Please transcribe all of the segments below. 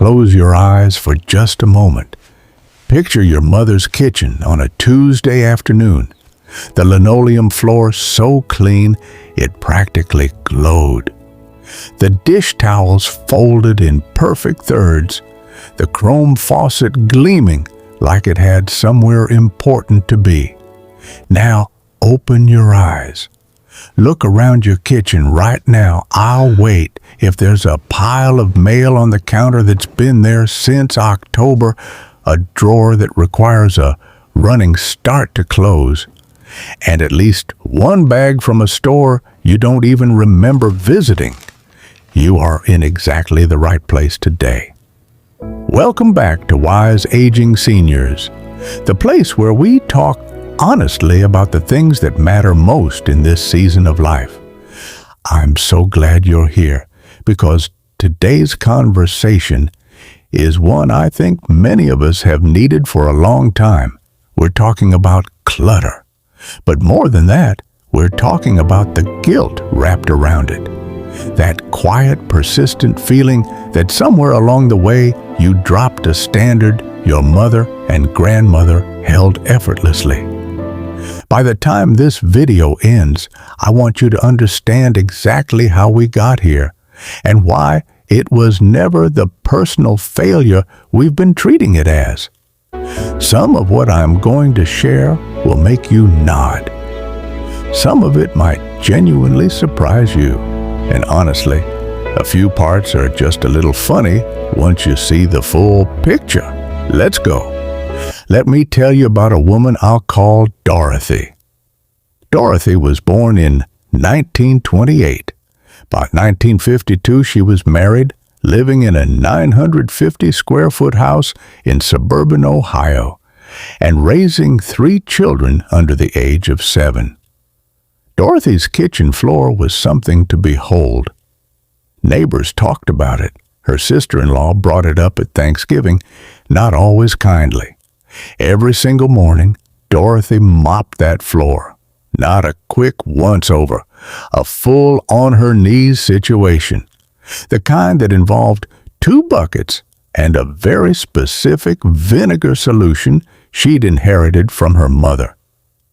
close your eyes for just a moment. Picture your mother's kitchen on a Tuesday afternoon. The linoleum floor so clean it practically glowed. The dish towels folded in perfect thirds, the chrome faucet gleaming like it had somewhere important to be. Now open your eyes. Look around your kitchen right now. I'll wait. If there's a pile of mail on the counter that's been there since October, a drawer that requires a running start to close, and at least one bag from a store you don't even remember visiting, you are in exactly the right place today. Welcome back to Wise Aging Seniors, the place where we talk honestly about the things that matter most in this season of life. I'm so glad you're here because today's conversation is one I think many of us have needed for a long time. We're talking about clutter. But more than that, we're talking about the guilt wrapped around it. That quiet, persistent feeling that somewhere along the way you dropped a standard your mother and grandmother held effortlessly. By the time this video ends, I want you to understand exactly how we got here and why it was never the personal failure we've been treating it as. Some of what I'm going to share will make you nod. Some of it might genuinely surprise you. And honestly, a few parts are just a little funny once you see the full picture. Let's go. Let me tell you about a woman I'll call Dorothy. Dorothy was born in 1928. By 1952, she was married, living in a 950 square foot house in suburban Ohio, and raising 3 children under the age of 7. Dorothy's kitchen floor was something to behold. Neighbors talked about it. Her sister-in-law brought it up at Thanksgiving, not always kindly. Every single morning, Dorothy mopped that floor. Not a quick once-over, a full on-her-knees situation. The kind that involved 2 buckets and a very specific vinegar solution she'd inherited from her mother.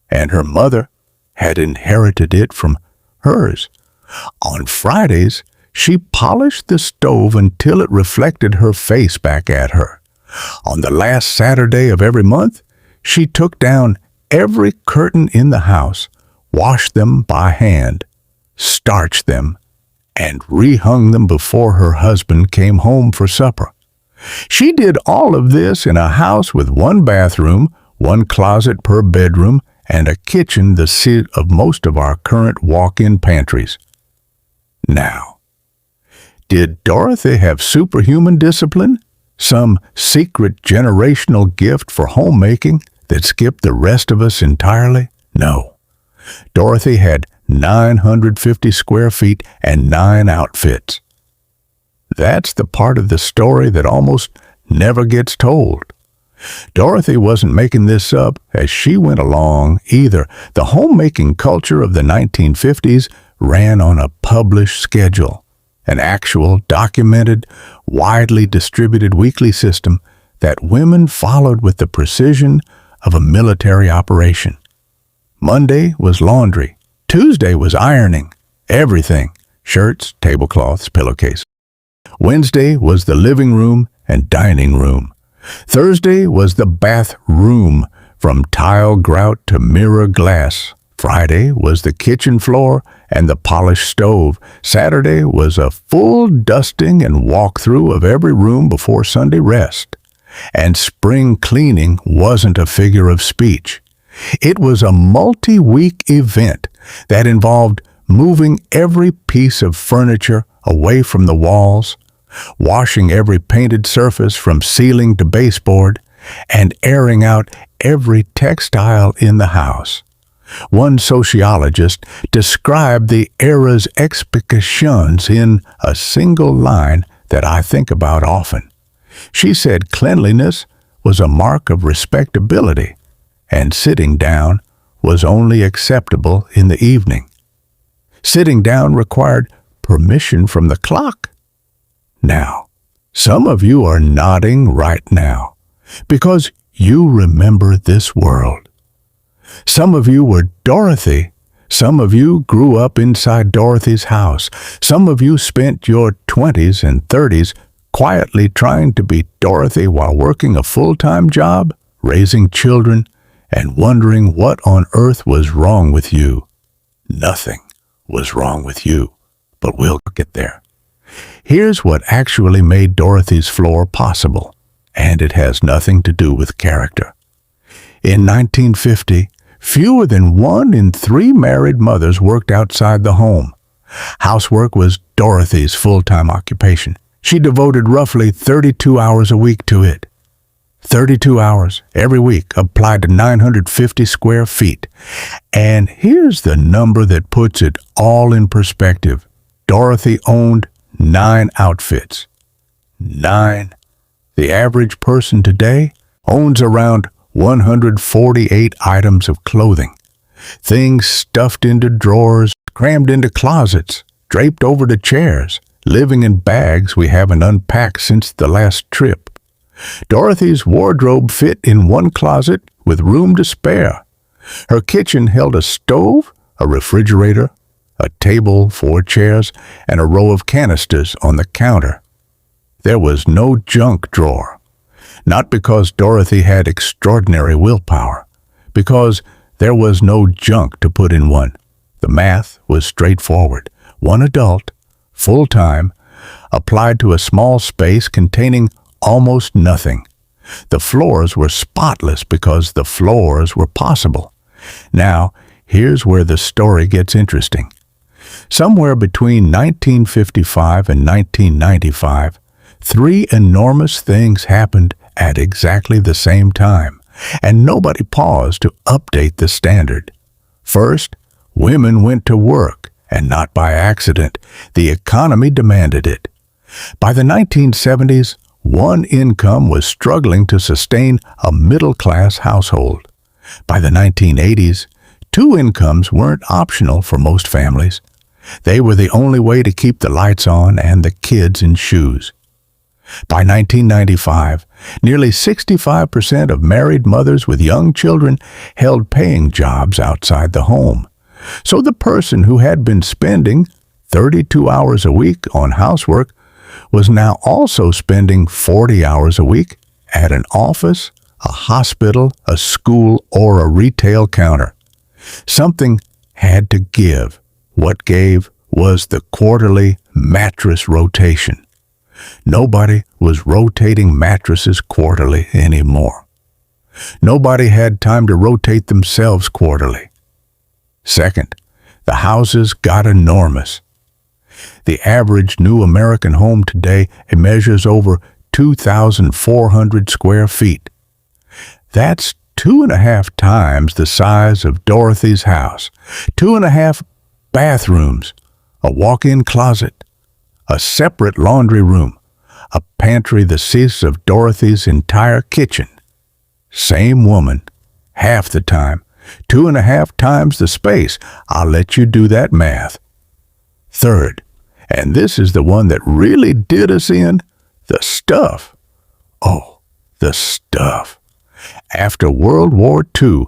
And her mother had inherited it from hers. On Fridays, she polished the stove until it reflected her face back at her. On the last Saturday of every month, she took down every curtain in the house, washed them by hand, starched them, and rehung them before her husband came home for supper. She did all of this in a house with 1 bathroom, 1 closet per bedroom, and a kitchen the size of most of our current walk-in pantries. Now, did Dorothy have superhuman discipline? Some secret generational gift for homemaking that skipped the rest of us entirely? No. Dorothy had 950 square feet and 9 outfits. That's the part of the story that almost never gets told. Dorothy wasn't making this up as she went along either. The homemaking culture of the 1950s ran on a published schedule, an actual, documented, widely distributed weekly system that women followed with the precision of a military operation. Monday was laundry. Tuesday was ironing. Everything. Shirts, tablecloths, pillowcases. Wednesday was the living room and dining room. Thursday was the bathroom, from tile grout to mirror glass. Friday was the kitchen floor and the polished stove. Saturday was a full dusting and walkthrough of every room before Sunday rest. And spring cleaning wasn't a figure of speech. It was a multi-week event that involved moving every piece of furniture away from the walls, washing every painted surface from ceiling to baseboard, and airing out every textile in the house. One sociologist described the era's expectations in a single line that I think about often. She said cleanliness was a mark of respectability, and sitting down was only acceptable in the evening. Sitting down required permission from the clock. Now, Some of you are nodding right now because you remember this world. Some of you were Dorothy. Some of you grew up inside Dorothy's house. Some of you spent your 20s and 30s quietly trying to be Dorothy while working a full-time job, raising children, and wondering what on earth was wrong with you. Nothing was wrong with you, but we'll get there. Here's what actually made Dorothy's floor possible, and it has nothing to do with character. In 1950, fewer than 1 in 3 married mothers worked outside the home. Housework was Dorothy's full-time occupation. She devoted roughly 32 hours a week to it. 32 hours every week applied to 950 square feet. And here's the number that puts it all in perspective. Dorothy owned 9 outfits. 9. The average person today owns around 148 items of clothing. Things stuffed into drawers, crammed into closets, draped over to chairs, living in bags we haven't unpacked since the last trip. Dorothy's wardrobe fit in one closet with room to spare. Her kitchen held a stove, a refrigerator, a table, 4 chairs, and a row of canisters on the counter. There was no junk drawer. Not because Dorothy had extraordinary willpower, because there was no junk to put in one. The math was straightforward. 1 adult, full-time, applied to a small space containing almost nothing. The floors were spotless because the floors were possible. Now, here's where the story gets interesting. Somewhere between 1955 and 1995, 3 enormous things happened at exactly the same time, and nobody paused to update the standard. First, women went to work, and not by accident. The economy demanded it. By the 1970s, one income was struggling to sustain a middle-class household. By the 1980s, 2 incomes weren't optional for most families. They were the only way to keep the lights on and the kids in shoes. By 1995, nearly 65% of married mothers with young children held paying jobs outside the home. So the person who had been spending 32 hours a week on housework was now also spending 40 hours a week at an office, a hospital, a school, or a retail counter. Something had to give. What gave was the quarterly mattress rotation. Nobody was rotating mattresses quarterly anymore. Nobody had time to rotate themselves quarterly. Second, the houses got enormous. The average new American home today measures over 2,400 square feet. That's 2.5 times the size of Dorothy's house. 2.5 bathrooms, a walk-in closet, a separate laundry room, a pantry the size of Dorothy's entire kitchen. Same woman, half the time, 2.5 times the space. I'll let you do that math. Third, and this is the one that really did us in, the stuff. Oh, the stuff. After World War II,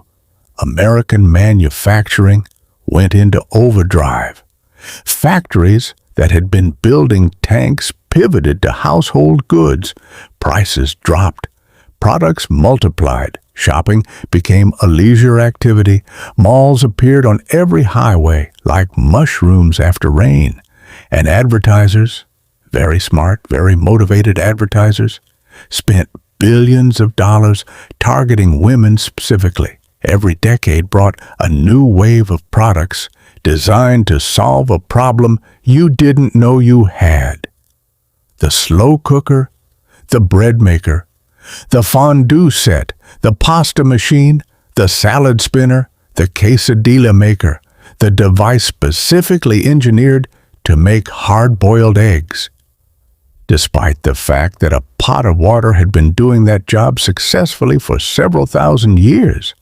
American manufacturing went into overdrive. Factories that had been building tanks pivoted to household goods. Prices dropped. Products multiplied. Shopping became a leisure activity. Malls appeared on every highway like mushrooms after rain. And advertisers, very smart, very motivated advertisers, spent billions of dollars targeting women specifically. Every decade brought a new wave of products designed to solve a problem you didn't know you had. The slow cooker, the bread maker, the fondue set, the pasta machine, the salad spinner, the quesadilla maker, the device specifically engineered to make hard-boiled eggs. Despite the fact that a pot of water had been doing that job successfully for several thousand years.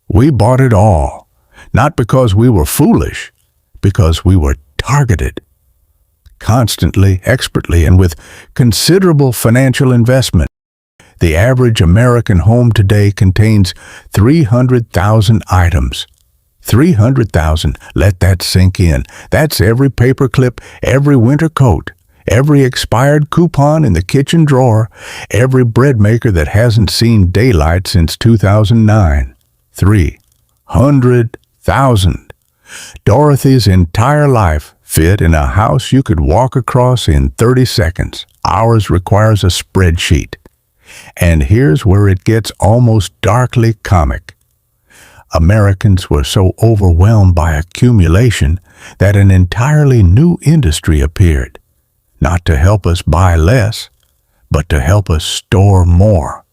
We bought it all, not because we were foolish, because we were targeted. constantly, expertly, and with considerable financial investment. The average American home today contains 300,000 items. 300,000, let that sink in. That's every paperclip, every winter coat, every expired coupon in the kitchen drawer, every bread maker that hasn't seen daylight since 2009. 300,000. Dorothy's entire life fit in a house you could walk across in 30 seconds. Ours requires a spreadsheet. And here's where it gets almost darkly comic. Americans were so overwhelmed by accumulation that an entirely new industry appeared, not to help us buy less, but to help us store more.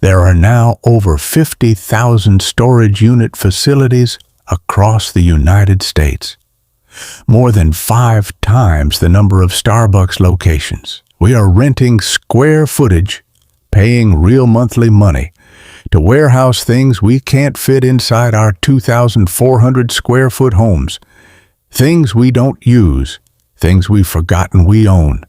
There are now over 50,000 storage unit facilities across the United States, more than 5 times the number of Starbucks locations. We are renting square footage, paying real monthly money to warehouse things we can't fit inside our 2,400 square foot homes, things we don't use, things we've forgotten we own.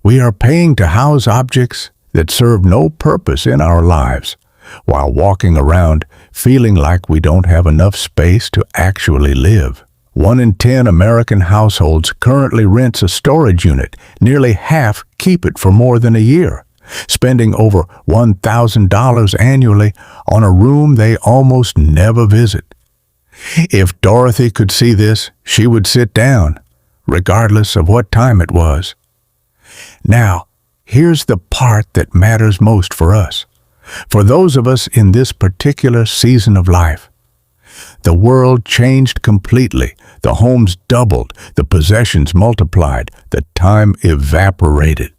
We are paying to house objects that serve no purpose in our lives, while walking around feeling like we don't have enough space to actually live. 1 in 10 American households currently rents a storage unit. Nearly half keep it for more than a year, spending over $1,000 annually on a room they almost never visit. If Dorothy could see this, she would sit down, regardless of what time it was. Now, here's the part that matters most for us, for those of us in this particular season of life. The world changed completely. The homes doubled, the possessions multiplied, the time evaporated.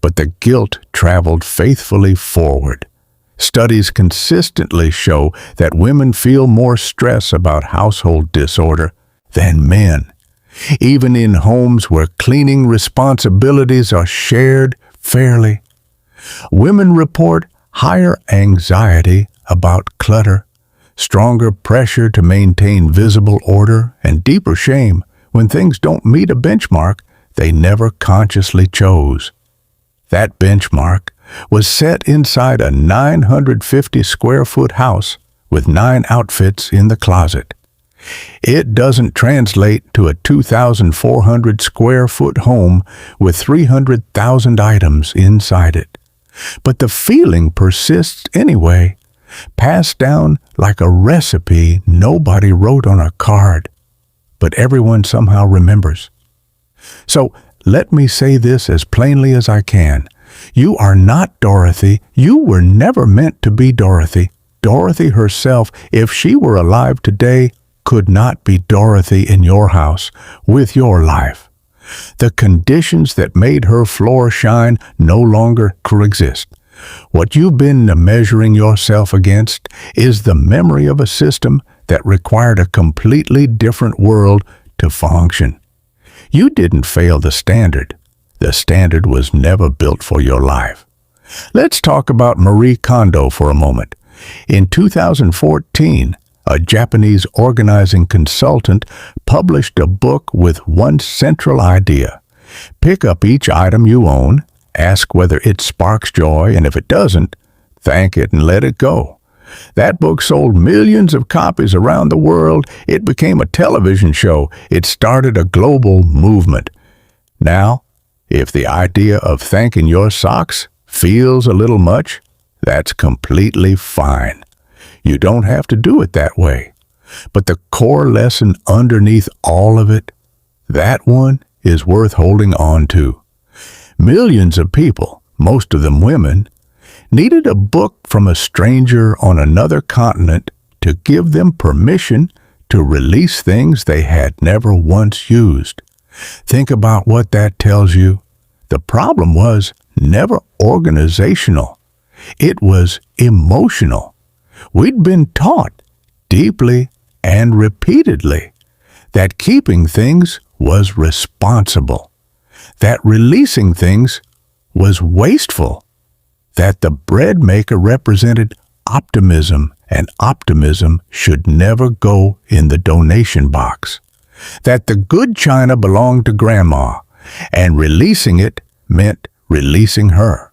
But the guilt traveled faithfully forward. Studies consistently show that women feel more stress about household disorder than men, even in homes where cleaning responsibilities are shared fairly. Women report higher anxiety about clutter, stronger pressure to maintain visible order, and deeper shame when things don't meet a benchmark they never consciously chose. That benchmark was set inside a 950 square foot house with 9 outfits in the closet. It doesn't translate to a 2,400 square foot home with 300,000 items inside it. But the feeling persists anyway, passed down like a recipe nobody wrote on a card, but everyone somehow remembers. So let me say this as plainly as I can. You are not Dorothy. You were never meant to be Dorothy. Dorothy herself, if she were alive today, could not be Dorothy in your house with your life. The conditions that made her floor shine no longer exist. What you've been measuring yourself against is the memory of a system that required a completely different world to function. You didn't fail the standard. The standard was never built for your life. Let's talk about Marie Kondo for a moment. In 2014, a Japanese organizing consultant published a book with one central idea. Pick up each item you own, ask whether it sparks joy, and if it doesn't, thank it and let it go. That book sold millions of copies around the world. It became a television show. It started a global movement. Now, if the idea of thanking your socks feels a little much, that's completely fine. You don't have to do it that way. But the core lesson underneath all of it, that one is worth holding on to. Millions of people, most of them women, needed a book from a stranger on another continent to give them permission to release things they had never once used. Think about what that tells you. The problem was never organizational. It was emotional. We'd been taught deeply and repeatedly that keeping things was responsible, that releasing things was wasteful, that the bread maker represented optimism and optimism should never go in the donation box, that the good china belonged to grandma and releasing it meant releasing her.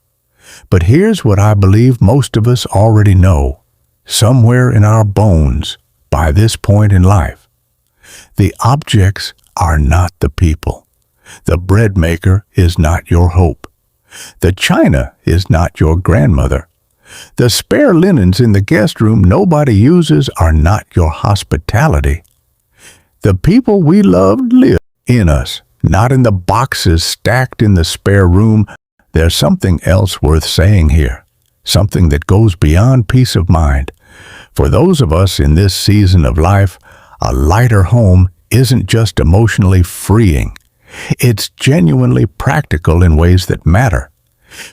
But here's what I believe most of us already know, somewhere in our bones, by this point in life. The objects are not the people. The bread maker is not your hope. The china is not your grandmother. The spare linens in the guest room nobody uses are not your hospitality. The people we loved live in us, not in the boxes stacked in the spare room. There's something else worth saying here, something that goes beyond peace of mind. For those of us in this season of life, a lighter home isn't just emotionally freeing. It's genuinely practical in ways that matter.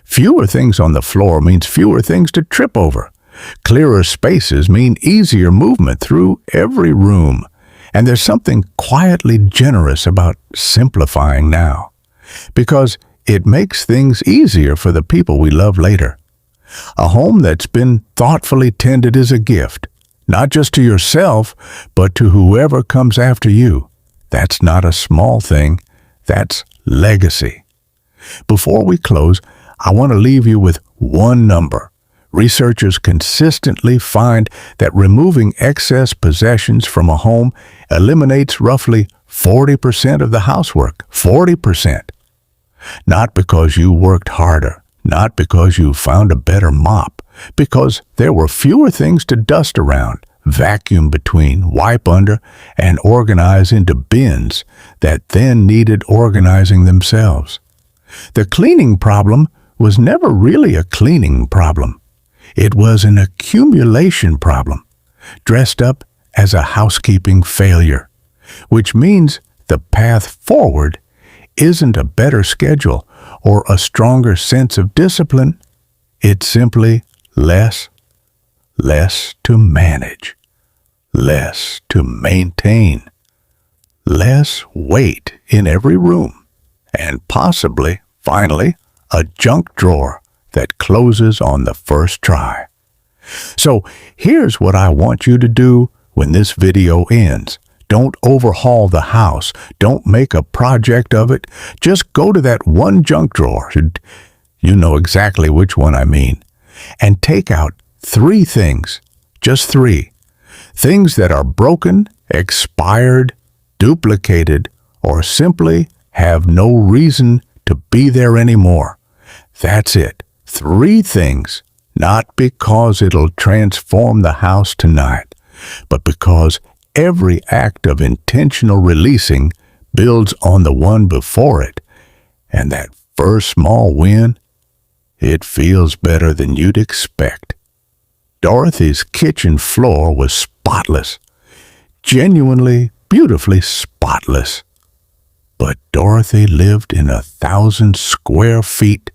Fewer things on the floor means fewer things to trip over. Clearer spaces mean easier movement through every room. And there's something quietly generous about simplifying now, because it makes things easier for the people we love later. A home that's been thoughtfully tended is a gift, not just to yourself, but to whoever comes after you. That's not a small thing. That's legacy. Before we close, I want to leave you with one number. Researchers consistently find that removing excess possessions from a home eliminates roughly 40% of the housework. 40%. Not because you worked harder, not because you found a better mop, because there were fewer things to dust around, vacuum between, wipe under, and organize into bins that then needed organizing themselves. The cleaning problem was never really a cleaning problem. It was an accumulation problem, dressed up as a housekeeping failure, which means the path forward isn't a better schedule or a stronger sense of discipline. It's simply less to manage, less to maintain, less weight in every room, and possibly, finally, a junk drawer that closes on the first try. So here's what I want you to do when this video ends. Don't overhaul the house. Don't make a project of it. Just go to that one junk drawer, you know exactly which one I mean, and take out 3 things, just 3. Things that are broken, expired, duplicated, or simply have no reason to be there anymore. That's it. 3 things, not because it'll transform the house tonight, but because every act of intentional releasing builds on the one before it. And that first small win, it feels better than you'd expect. Dorothy's kitchen floor was spotless, genuinely, beautifully spotless. But Dorothy lived in 1,000 square feet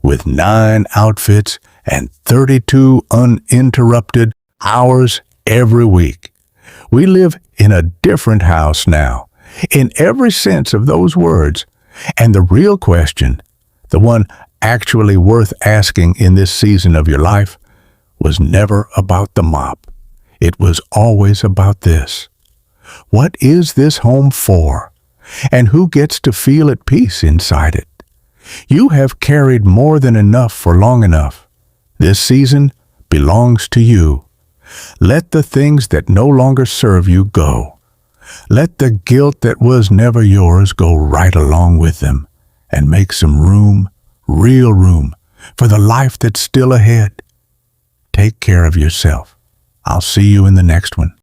with 9 outfits and 32 uninterrupted hours every week. We live in a different house now, in every sense of those words. And the real question, the one actually worth asking in this season of your life, was never about the mop. It was always about this. What is this home for? And who gets to feel at peace inside it? You have carried more than enough for long enough. This season belongs to you. Let the things that no longer serve you go. Let the guilt that was never yours go right along with them, and make some room, real room, for the life that's still ahead. Take care of yourself. I'll see you in the next one.